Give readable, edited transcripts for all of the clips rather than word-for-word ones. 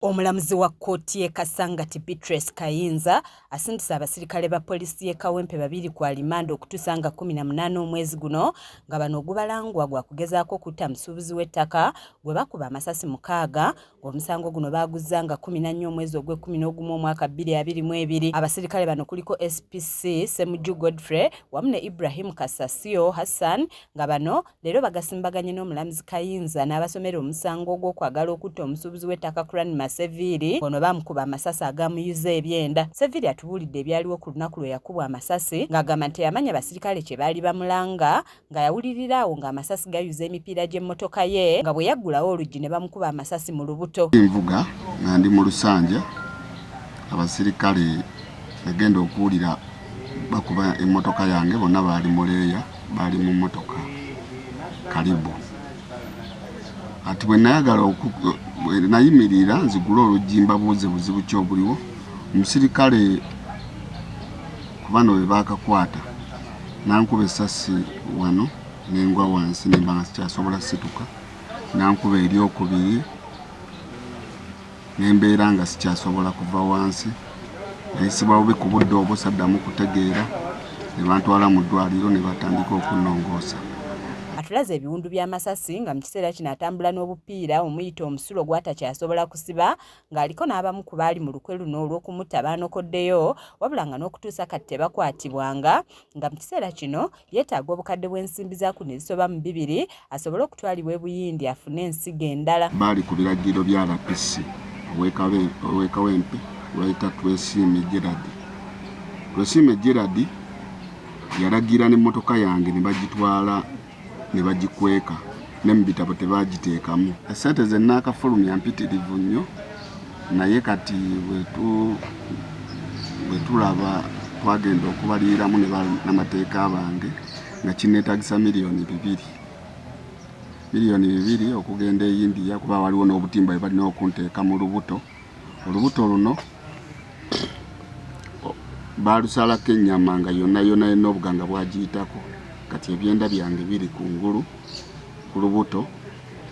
Omulamuzi wa kkooti y'e Kasangati Beatrice Kayinza asindise abasirikale ba poliisi y'e Kawempe babiri ku alimanda okutuusa nga 18 omwezi guno nga bano ogubalangwa gwa kugezaako kutta musuubuzi w'ettaka gwe bakuba amasasi 6 ng'omusango guno baaguzza nga 14 omwezi ogw'E11 omwaka 2022. Abasirikale bano kuliko SPC Ssemujju Godfrey wamu ne Ibrahim Kasasio Hassan nga bano leero bagasimbaganye n'omulamuzi Kayinza n'abasomera omusango gw'okwagala okutta omusuubuzi w'ettaka Kurani Seviri ono bamukuba amasasi agamuyuza ebyenda. Seviri atubuulidde ebyaliwo ku lunaku lwe yakubwa amasasi ng'agamba nti yamanya basirikale kye baali bamulanga nga yawulirira awo ng'amasasi gayuza emipiira gy'emmotoka ye nga bwe yaggulawo oluggi ne bamukuba amasasi mu lubuto. Nvuga nga ndi mu Lusanja abasirikale bagenda okuwulira bakuba emmotoka yange bonna baali muleeya baali mu mmotoka karibu. Ati bwe nayagala nayimirira nzigula oluggi mbabuuze buzibu ki obuliwo omusirikale ku bano be baakakwata nankuba essasi wano nengwa wansi nemba nga sikyasobola situka nankuba eryokubiri nembeera nga sikyasobola kuva wansi nayisibwa bubi ku budde obwo saddamu kutegeera ne bantwala mu ddwaliro ne batandika okunnongoosa. Atulaze ebiwundu by'amasasi nga mu kiseera kino atambula n'obupiira omuyita omusulo gw'atakyasobola kusiba ng'aliko n'abamu ku baali mu lukwe luno olw'okumutta baanokoddeyo wabula nga n'okutuusa kati tebakwatibwanga nga mu kiseera kino yeetaaga obukadde bw'ensimbi za kuno ezisoba mu 2 asobole okutwalibwa e Buyindi afune ensigo endala. Baali ku biragiro bya RPC ow'e Kawempe bayita Twesiime Gerard. Twesiime Gerard yalagira n'emmotoka yange ne bagitwala ne bagikweka ne mu bitabo tebagiteekamu. Esente ze nnaakafulumya mpitirivu nnyo naye kati bwe tulaba twagenda okubaliramu n'amateeka bange nga kineetagisa miliyoni 2 okugenda e India kuba waliwo n'obutimba bwe balina okunteeka mu lubuto. Olubuto luno baalusalako ennyama nga yonna yonna obuganga bwagiyitako. Kati ebyenda byange biri kungulu ku lubuto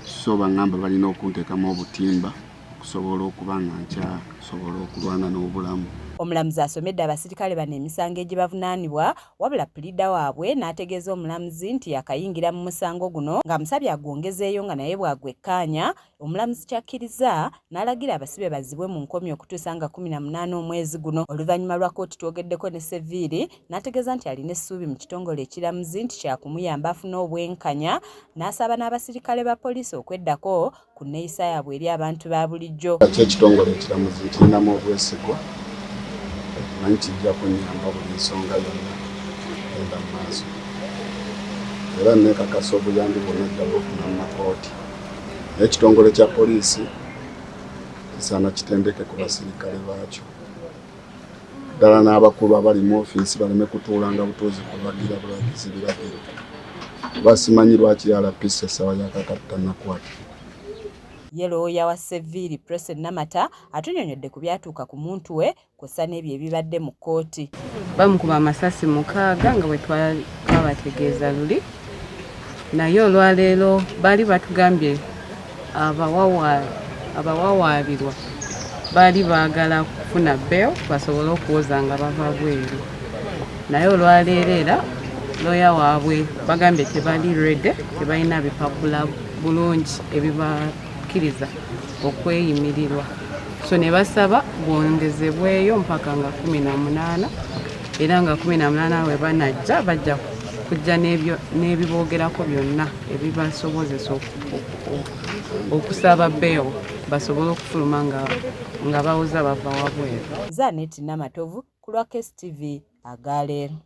so baŋŋamba balina okunteekamu obutimba okusobola okuba nga nkyasobola okulwana n'obulamu. Omulamuzi asomedde abasirikale bano emisango egibavunaanibwa wabula pulida waabwe n'ategeeza omulamuzi nti yakayingira mu musango guno ng'amusabye agwongezeeyo nga naye bwagwekkaanya omulamuzi kyakkiriza n'alagira abasibe bazibwe mu nkomyi okutuusa nga 18 omwezi guno. Oluvannyuma lwa kkooti twogeddeko ne Seviri n'ategeeza nti alina essuubi mu kitongole ekiramuzi nti kyakumuyamba afune obwenkanya n'asaba n'abasirikale ba poliisi okweddako ku nneeyisa yaabwe eri abantu ba bulijjo. Ekitongole ekiramuzi kirinamu obwesigwa manyi kijja kunnyamba buli nsonga yonna enda mu maaso era neekakasa obuyambi bwonna ejja bufuna mu makooti. Ekitongole kya poliisi kisaana kitendeke ku basirikale baakyo ddala n'abakulu abali mu ofiisi baleme kutuulanga butuuzi kulagira bulagizi biragiro kuba simanyi lwaki RPC essaawa yakakatanakwata. Ye looya wa Seviri Preston Namata atunyonyodde ku byatuuka ku muntu we kw'ossa n'ebyo ebibadde mu kkooti. Bamukuba amasasi 6 nga bwe twabategeeza luli naye olwaleero baali batugambye abawawaabirwa baali baagala kufuna bail basobole okuwoza nga bava bweru naye olwaleero era looya waabwe bagambye tebali rede tebalina bipapula bulungi ebibakkiriza okweyimirirwa so ne basaba bwongezebweyo mpaka nga 18 era nga 18 we banajja bajja kujja n'ebiboogerako byonna ebibasobozesa okusaba bail basobole okufuluma nga bawoza bava wabweru. Zanet Namatovu ku lwa KSTV Agaleero.